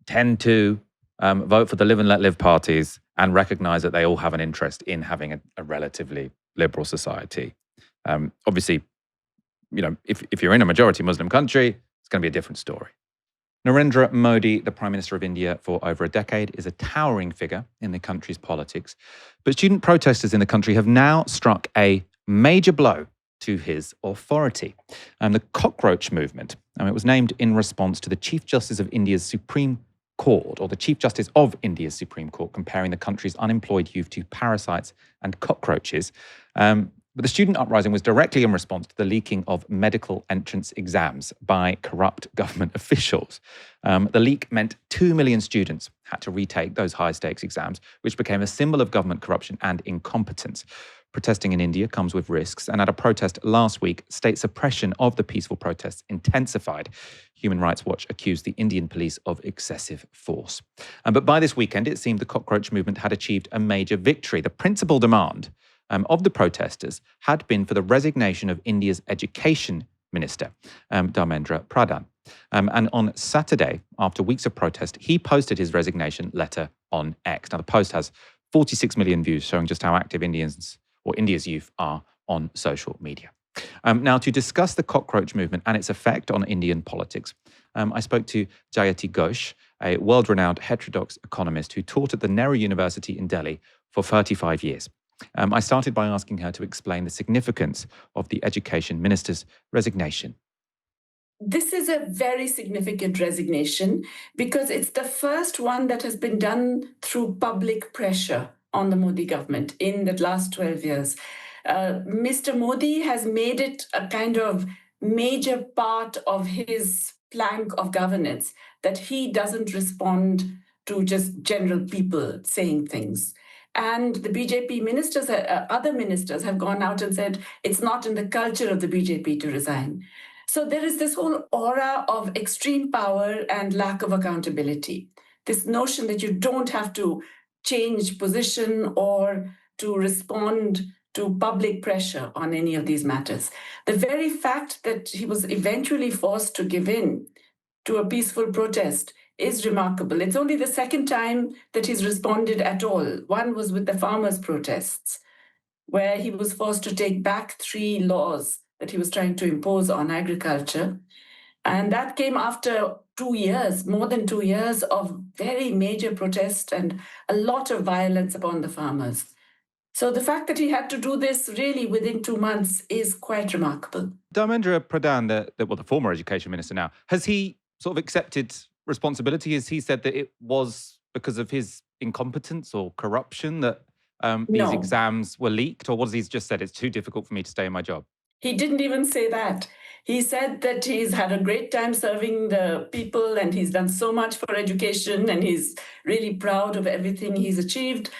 tend to vote for the Live and Let Live parties and recognise that they all have an interest in having a relatively liberal society. Obviously, if you're in a majority Muslim country, it's going to be a different story. Narendra Modi, the Prime Minister of India for over a decade, is a towering figure in the country's politics. But student protesters in the country have now struck a major blow to his authority. The Cockroach movement, it was named in response to the Chief Justice of India's Supreme Court, or the Chief Justice of India's Supreme Court, comparing the country's unemployed youth to parasites and cockroaches. But the student uprising was directly in response to the leaking of medical entrance exams by corrupt government officials. The leak meant 2 million students had to retake those high-stakes exams, which became a symbol of government corruption and incompetence. Protesting in India comes with risks, and at a protest last week, state suppression of the peaceful protests intensified. Human Rights Watch accused the Indian police of excessive force. But by this weekend, it seemed the Cockroach movement had achieved a major victory. The principal demand of the protesters had been for the resignation of India's education minister, Dharmendra Pradhan. And on Saturday, after weeks of protest, he posted his resignation letter on X. Now, the post has 46 million views, showing just how active India's youth are on social media. Now, to discuss the Cockroach movement and its effect on Indian politics, I spoke to Jayati Ghosh, a world-renowned heterodox economist who taught at the Nehru University in Delhi for 35 years. I started by asking her to explain the significance of the education minister's resignation. This is a very significant resignation because it's the first one that has been done through public pressure on the Modi government in the last 12 years. Mr. Modi has made it a kind of major part of his plank of governance that he doesn't respond to just general people saying things. And the BJP ministers, other ministers have gone out and said it's not in the culture of the BJP to resign. So there is this whole aura of extreme power and lack of accountability. This notion that you don't have to change position or to respond to public pressure on any of these matters. The very fact that he was eventually forced to give in to a peaceful protest is remarkable. It's only the second time that he's responded at all. One was with the farmers' protests, where he was forced to take back 3 laws that he was trying to impose on agriculture. And that came after 2 years, more than 2 years of very major protest and a lot of violence upon the farmers. So the fact that he had to do this really within 2 months is quite remarkable. Dharmendra Pradhan, the former education minister now, has he sort of accepted responsibility? Has he said that it was because of his incompetence or corruption that these exams were leaked? Or was he just said, it's too difficult for me to stay in my job? He didn't even say that. He said that he's had a great time serving the people and he's done so much for education and he's really proud of everything he's achieved.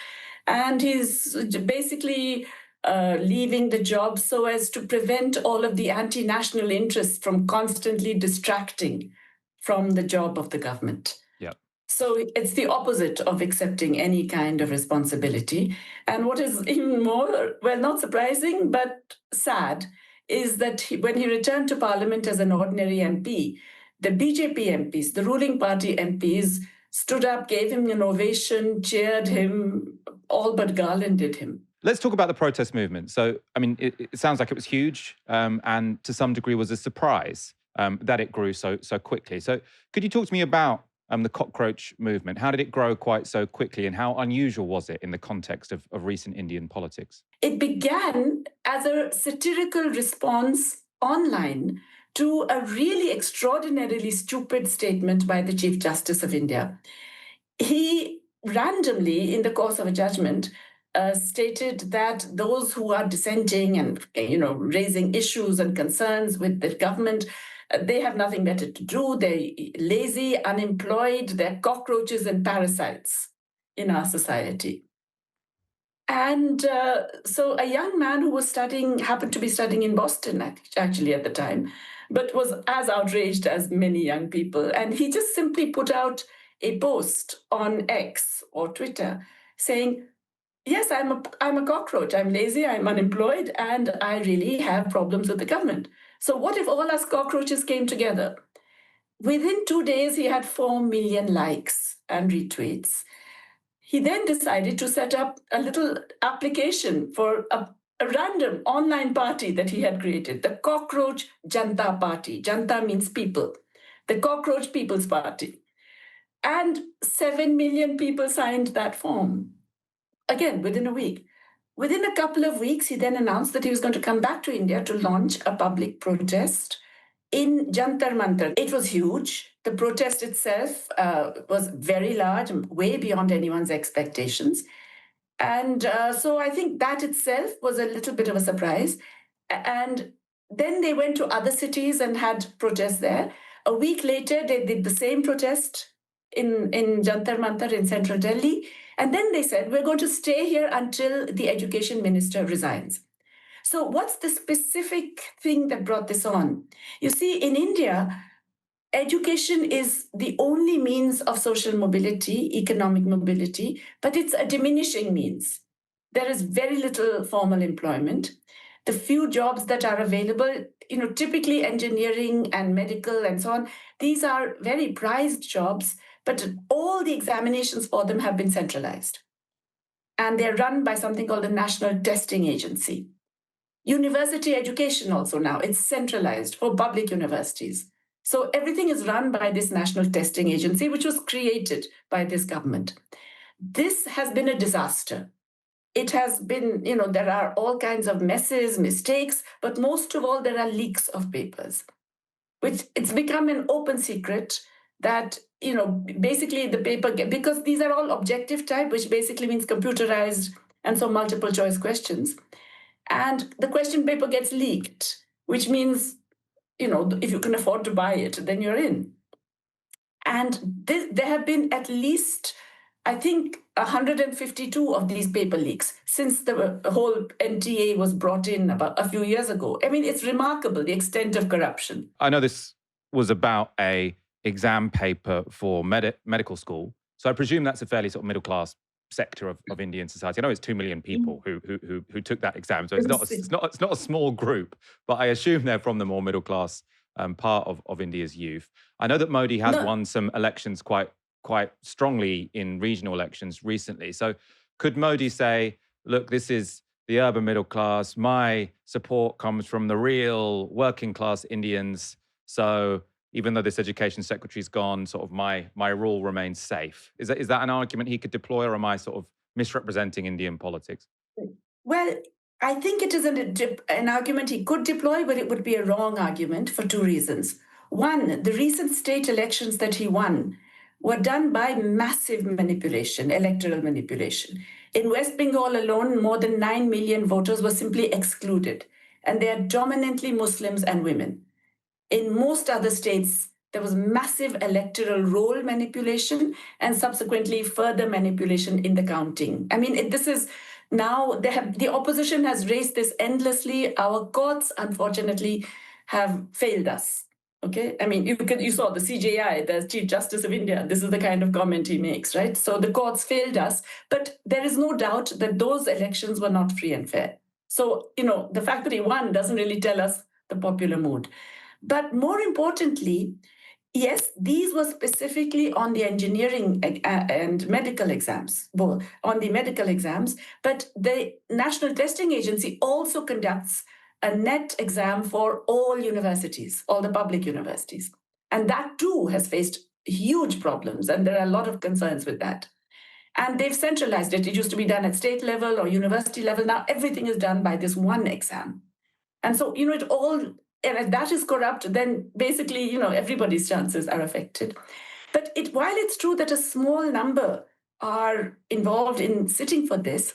And he's basically leaving the job so as to prevent all of the anti-national interests from constantly distracting from the job of the government. Yeah. So it's the opposite of accepting any kind of responsibility. And what is even more, well, not surprising, but sad, is that when he returned to Parliament as an ordinary MP, the BJP MPs, the ruling party MPs, stood up, gave him an ovation, cheered him, all but garlanded him. Let's talk about the protest movement. So, I mean, it sounds like it was huge and to some degree was a surprise that it grew so quickly. So could you talk to me about the Cockroach movement? How did it grow quite so quickly and how unusual was it in the context of recent Indian politics? It began as a satirical response online to a really extraordinarily stupid statement by the Chief Justice of India. He randomly, in the course of a judgment, stated that those who are dissenting and raising issues and concerns with the government, they have nothing better to do. They're lazy, unemployed, they're cockroaches and parasites in our society. And so a young man who was happened to be studying in Boston actually at the time, but was as outraged as many young people. And he just simply put out a post on X or Twitter saying, yes, I'm a cockroach, I'm lazy, I'm unemployed, and I really have problems with the government. So what if all us cockroaches came together? Within 2 days, he had 4 million likes and retweets. He then decided to set up a little application for a random online party that he had created, the Cockroach Janta Party. Janta means people. The Cockroach People's Party. And 7 million people signed that form. Again, within a week. Within a couple of weeks, he then announced that he was going to come back to India to launch a public protest in Jantar Mantar. It was huge. The protest itself was very large, way beyond anyone's expectations. And so I think that itself was a little bit of a surprise. And then they went to other cities and had protests there. A week later, they did the same protest in Jantar Mantar in central Delhi. And then they said, we're going to stay here until the education minister resigns. So what's the specific thing that brought this on? You see, in India, education is the only means of social mobility, economic mobility, but it's a diminishing means. There is very little formal employment. The few jobs that are available, typically engineering and medical and so on, these are very prized jobs, but all the examinations for them have been centralized. And they're run by something called the National Testing Agency. University education also now, it's centralized for public universities. So everything is run by this National Testing Agency, which was created by this government. This has been a disaster. It has been, there are all kinds of messes, mistakes, but most of all, there are leaks of papers, which it's become an open secret that, basically the paper, because these are all objective type, which basically means computerized and so multiple choice questions. And the question paper gets leaked, which means, if you can afford to buy it, then you're in. And there have been at least, I think, 152 of these paper leaks since the whole NTA was brought in about a few years ago. I mean, it's remarkable, the extent of corruption. I know this was about a exam paper for medical school. So I presume that's a fairly sort of middle-class sector of Indian society. I know it's 2 million people who took that exam, so it's not a small group, but I assume they're from the more middle class part of India's youth. I know that Modi has won some elections quite strongly in regional elections recently. So could Modi say, look, this is the urban middle class, my support comes from the real working class Indians, so even though this education secretary's gone, sort of my rule remains safe? Is that an argument he could deploy, or am I sort of misrepresenting Indian politics? Well, I think it is an argument he could deploy, but it would be a wrong argument for two reasons. One, the recent state elections that he won were done by massive manipulation, electoral manipulation. In West Bengal alone, more than 9 million voters were simply excluded, and they are dominantly Muslims and women. In most other states, there was massive electoral roll manipulation and subsequently further manipulation in the counting. I mean, this is now, the opposition has raised this endlessly. Our courts, unfortunately, have failed us. Okay, I mean, you saw the CJI, the Chief Justice of India. This is the kind of comment he makes, right? So the courts failed us, but there is no doubt that those elections were not free and fair. So, the fact that he won doesn't really tell us the popular mood. But more importantly, yes, these were specifically on the engineering and medical exams, both on the medical exams, but the National Testing Agency also conducts a net exam for all universities, all the public universities. And that too has faced huge problems, and there are a lot of concerns with that. And they've centralized it. It used to be done at state level or university level. Now everything is done by this one exam. And so, it all, and if that is corrupt, then basically, everybody's chances are affected. But while it's true that a small number are involved in sitting for this,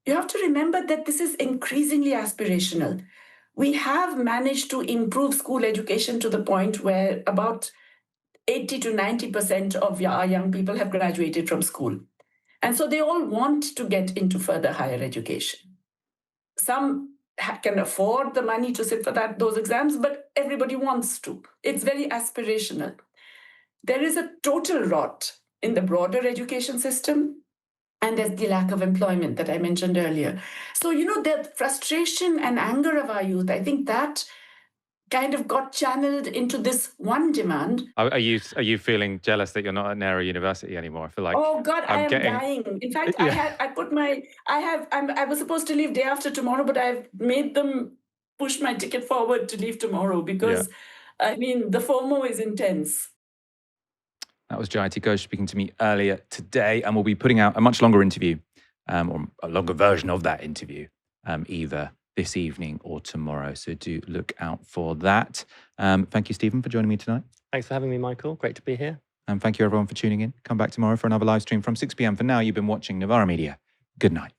you have to remember that this is increasingly aspirational. We have managed to improve school education to the point where about 80 to 90% of our young people have graduated from school. And so they all want to get into further higher education. Some can afford the money to sit for those exams, but everybody wants to. It's very aspirational. There is a total rot in the broader education system, and there's the lack of employment that I mentioned earlier. So, the frustration and anger of our youth, I think that kind of got channeled into this one demand. Are you feeling jealous that you're not at Nehru University anymore? I feel like, oh God, I am dying. In fact, yeah. I was supposed to leave day after tomorrow, but I've made them push my ticket forward to leave tomorrow because, I mean, the FOMO is intense. That was Jayati Ghosh speaking to me earlier today, and we'll be putting out a much longer interview, or a longer version of that interview, either this evening or tomorrow. So do look out for that. Thank you, Stephen, for joining me tonight. Thanks for having me, Michael. Great to be here. And thank you, everyone, for tuning in. Come back tomorrow for another live stream from 6 p.m. For now, you've been watching Novara Media. Good night.